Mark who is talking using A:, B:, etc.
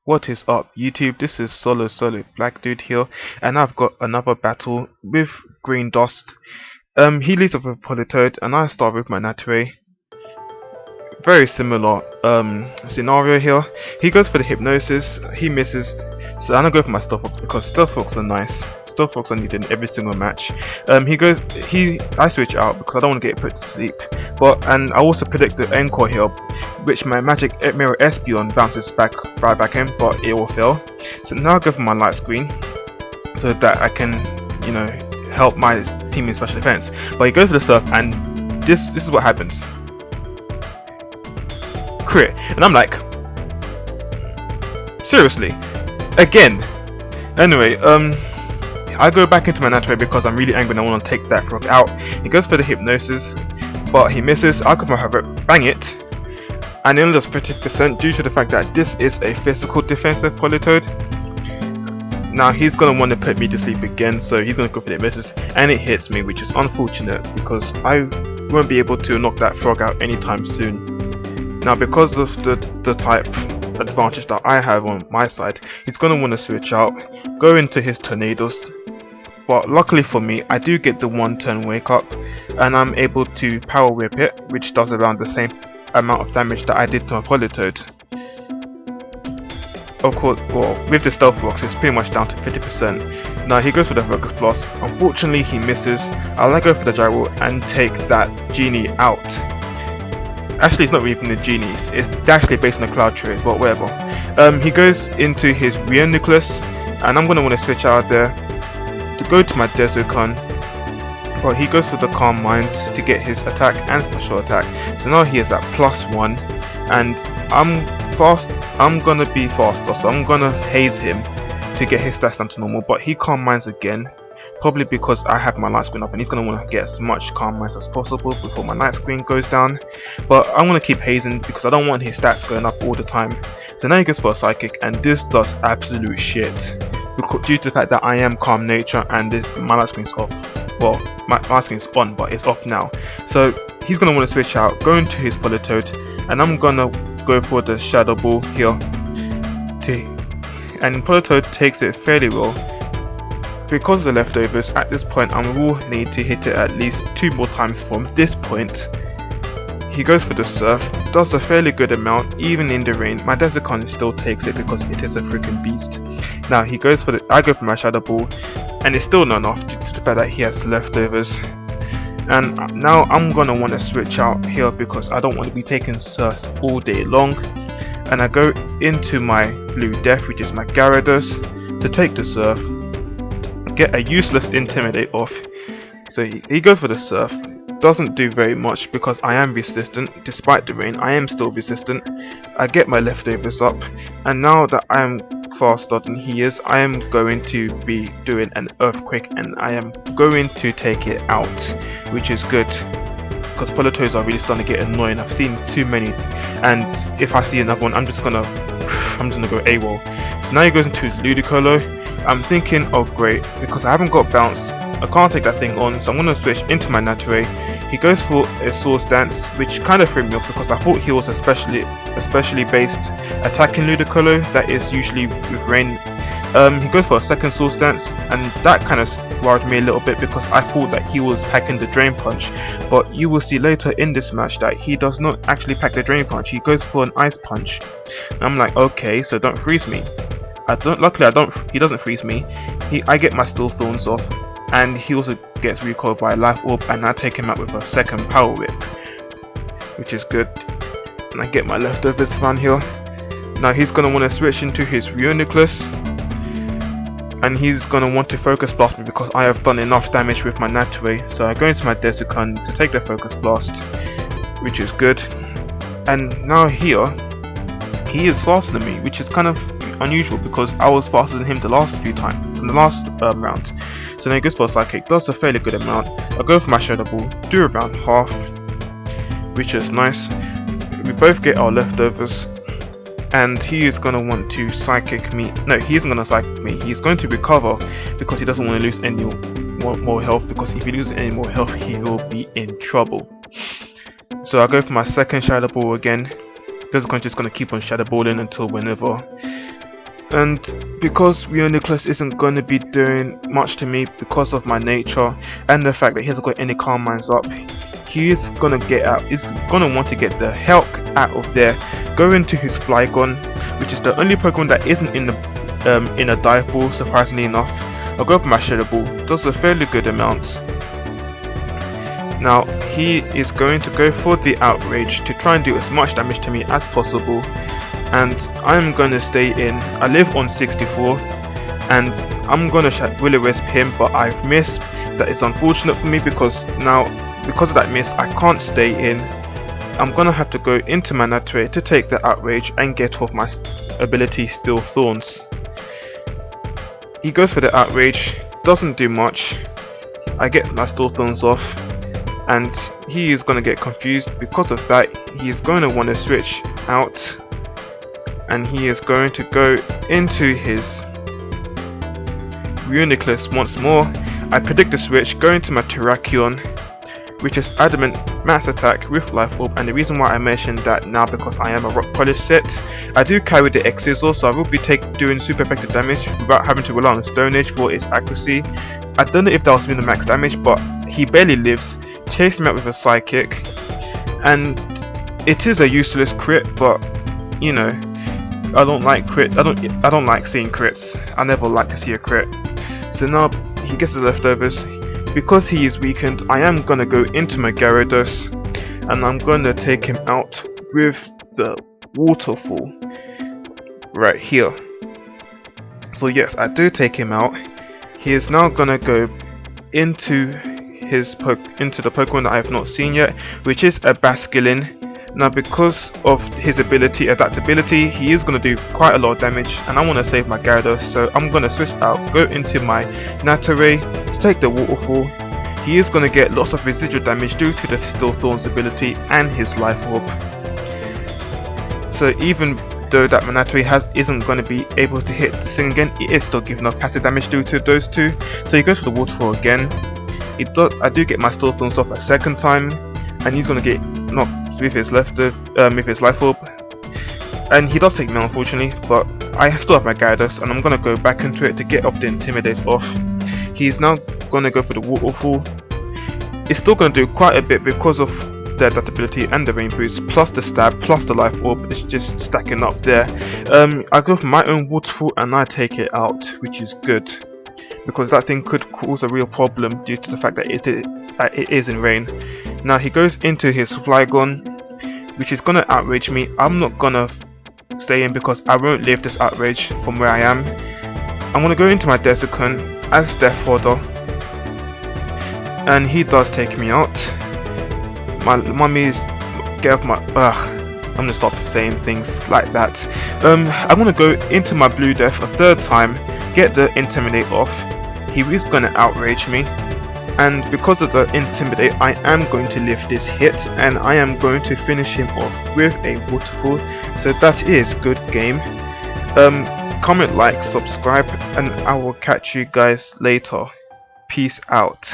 A: What is up, YouTube? This is Solo Black Dude here, and I've got another battle with GreenDust. He leads off with Politoed, and I start with my Nature. Very similar scenario here. He goes for the Hypnosis, he misses, so I'm gonna go for my Stealth Fox because Stealth Fox are nice. Stealth Fox are needed in every single match. I switch out because I don't want to get put to sleep. And I also predict the Encore here, which my Magic Mirror Espeon bounces right back in, but it will fail. So now I go for my Light Screen, so that I can, help my team in special defense. But he goes for the Surf, and this is what happens. Crit, and I'm like, seriously, again. Anyway, I go back into my Nature because I'm really angry and I want to take that frog out. He goes for the Hypnosis, but he misses. I go for my Havoc, bang it, and it only does 50% due to the fact that this is a physical defensive Politoed. Now he's going to want to put me to sleep again, so he's going to go for the misses, and it hits me, which is unfortunate because I won't be able to knock that frog out anytime soon. Now because of the type advantage that I have on my side, he's going to want to switch out, go into his Tornadoes, but luckily for me I do get the 1 turn wake up, and I'm able to Power Whip it, which does around the same amount of damage that I did to a Politoed. Of course, well, with the Stealth Fox it's pretty much down to 50%. Now he goes for the Focus Blast. Unfortunately he misses. I'll go for the Gyro and take that Genie out. Actually it's not really from the Genies, it's actually based on the Cloud Trace, but whatever. He goes into his Rio Nucleus, and I'm going to want to switch out there to go to my Desocon. But he goes for the Calm Mind to get his attack and special attack. So now he is at +1, and I'm gonna be faster, so I'm gonna haze him to get his stats down to normal. But he Calm Minds again, probably because I have my Light Screen up, and he's gonna want to get as much Calm Minds as possible before my Light Screen goes down. But I'm gonna keep hazing because I don't want his stats going up all the time. So now he goes for a Psychic, and this does absolute shit due to the fact that I am Calm Nature and my Light Screen's off. Well, my Light Screen's on, but it's off now. So he's gonna want to switch out, go into his Politoed, and I'm gonna go for the Shadow Ball here. And Politoed takes it fairly well. Because of the leftovers, at this point I will need to hit it at least 2 more times from this point. He goes for the Surf, does a fairly good amount, even in the rain. My Desicon still takes it because it is a freaking beast. Now he goes for I go for my Shadow Ball, and it's still not enough due to the fact that he has leftovers. And now I'm gonna want to switch out here because I don't want to be taking Surfs all day long. And I go into my Blue Death, which is my Gyarados, to take the Surf, get a useless Intimidate off. So he goes for the Surf, doesn't do very much because I am resistant. Despite the rain, I am still resistant. I get my leftovers up, and now that I am faster than he is, I am going to be doing an Earthquake, and I am going to take it out, which is good because Politoeds are really starting to get annoying. I've seen too many, and if I see another one, I'm just gonna go AWOL. So now he goes into his Ludicolo. I'm thinking, oh great, because I haven't got Bounce, I can't take that thing on, so I'm gonna switch into my Nature. He goes for a Swords Dance, which kind of threw me off because I thought he was especially based attacking Ludicolo that is usually with rain. He goes for a second Swords Dance, and that kind of worried me a little bit because I thought that he was packing the Drain Punch, but you will see later in this match that he does not actually pack the Drain Punch. He goes for an Ice Punch. And I'm like, okay, so don't freeze me. He doesn't freeze me. I get my Steel Thorns off, and he also gets recoiled by a Life Orb, and I take him out with a second Power Whip, which is good. And I get my leftovers around here. Now he's gonna want to switch into his Rio Nucleus, and he's gonna want to Focus Blast me because I have done enough damage with my Nature. So I go into my Desicon to take the Focus Blast, which is good. And now here, he is faster than me, which is kind of unusual because I was faster than him the last few times, in the last round. So now he goes for a Psychic, does a fairly good amount. I go for my Shadow Ball, do around half, which is nice. We both get our leftovers, and he is going to want to Psychic me. No, he isn't going to Psychic me. He's going to recover because he doesn't want to lose any more health, because if he loses any more health he will be in trouble. So I go for my second Shadow Ball again. Desicon just going to keep on Shadow Balling until whenever. And because Nicholas isn't going to be doing much to me because of my nature and the fact that he hasn't got any calm minds up, he is gonna get out. He's gonna want to get the heck out of there. Go into his Flygon, which is the only Pokemon that isn't in a dive ball. Surprisingly enough, I'll go for my Shadow Ball. Does a fairly good amount. Now he is going to go for the Outrage to try and do as much damage to me as possible, and I'm gonna stay in. I live on 64, and I'm gonna Will-O-Wisp him, but I've missed. That is unfortunate for me because of that miss, I can't stay in. I'm gonna have to go into my Natray to take the Outrage and get off my ability Steel Thorns. He goes for the Outrage, doesn't do much. I get my Steel Thorns off, and he is gonna get confused. Because of that, he is going to want to switch out, and he is going to go into his Nicholas once more. I predict the switch, go into my Terrakion, which is Adamant Max Attack with Life Orb, and the reason why I mentioned that now because I am a Rock Polish set. I do carry the X-Sizzle, so I will be doing super effective damage without having to rely on Stone Age for its accuracy. I don't know if that was the max damage, but he barely lives. Chase him out with a Psychic, and it is a useless crit, but you know, I don't like crit. I don't like seeing crits. I never like to see a crit. So now he gets the leftovers. Because he is weakened, I am gonna go into my Gyarados, and I'm gonna take him out with the Waterfall right here. So yes, I do take him out. He is now gonna go into the Pokemon that I have not seen yet, which is a Basculin. Now because of his adaptability, he is going to do quite a lot of damage, and I want to save my Gyarados, so I'm going to switch out, go into my Natray to take the Waterfall. He is going to get lots of residual damage due to the Steel Thorns ability and his Life Orb. So even though that my Natray isn't going to be able to hit the thing again, it is still giving off passive damage due to those two. So he goes for the Waterfall again. I do get my Steel Thorns off a second time, and he's going to get knocked with his Life Orb, and he does take me out, unfortunately, but I still have my Gyarados, and I'm going to go back into it to get off the Intimidate off. He's now going to go for the Waterfall. It's still going to do quite a bit because of the adaptability and the Rain Boost, plus the Stab, plus the Life Orb. It's just stacking up there. I go for my own Waterfall and I take it out, which is good, because that thing could cause a real problem due to the fact that it is in rain. Now he goes into his Flygon, which is gonna Outrage me. I'm not gonna stay in because I won't live this Outrage from where I am. I'm gonna go into my Desicon as Death Fodder, and he does take me out. My mummy's get off my. I'm gonna stop saying things like that. I'm gonna go into my Blue Death a third time, get the Intimidate off. He is gonna Outrage me, and because of the Intimidate, I am going to live this hit, and I am going to finish him off with a Waterfall. So that is good game. Comment, like, subscribe, and I will catch you guys later. Peace out.